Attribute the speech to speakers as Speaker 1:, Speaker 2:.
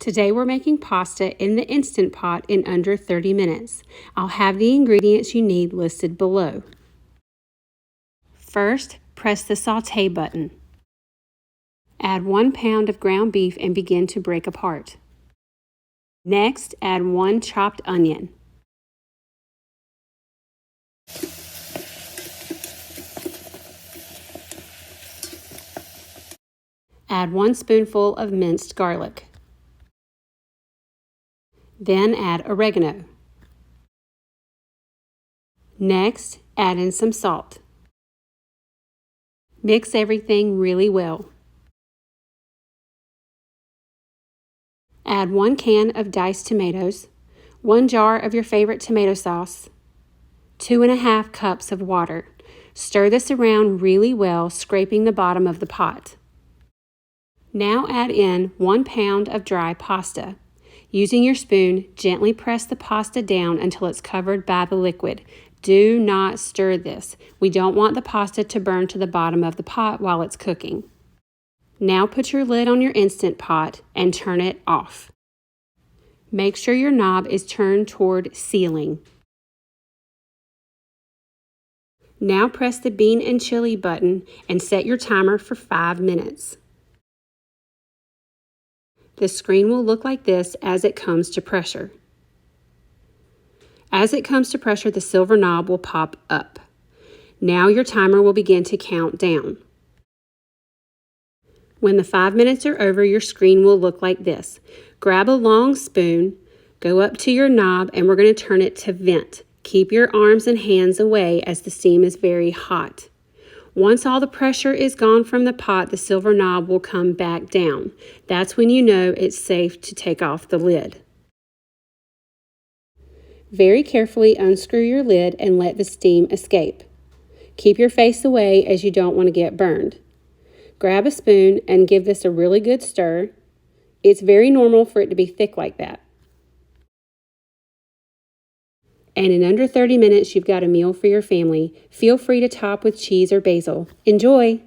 Speaker 1: Today we're making pasta in the Instant Pot in under 30 minutes. I'll have the ingredients you need listed below. First, press the Sauté button. Add 1 pound of ground beef and begin to break apart. Next, add 1 chopped onion. Add 1 spoonful of minced garlic. Then add oregano. Next, add in some salt. Mix everything really well. Add 1 can of diced tomatoes, 1 jar of your favorite tomato sauce, 2½ cups of water. Stir this around really well, scraping the bottom of the pot. Now add in 1 pound of dry pasta. Using your spoon, gently press the pasta down until it's covered by the liquid. Do not stir this. We don't want the pasta to burn to the bottom of the pot while it's cooking. Now put your lid on your Instant Pot and turn it off. Make sure your knob is turned toward sealing. Now press the bean and chili button and set your timer for 5 minutes. The screen will look like this as it comes to pressure. As it comes to pressure, the silver knob will pop up. Now your timer will begin to count down. When the 5 minutes are over, your screen will look like this. Grab a long spoon, go up to your knob, and we're going to turn it to vent. Keep your arms and hands away as the steam is very hot. Once all the pressure is gone from the pot, the silver knob will come back down. That's when you know it's safe to take off the lid. Very carefully unscrew your lid and let the steam escape. Keep your face away as you don't want to get burned. Grab a spoon and give this a really good stir. It's very normal for it to be thick like that. And in under 30 minutes, you've got a meal for your family. Feel free to top with cheese or basil. Enjoy!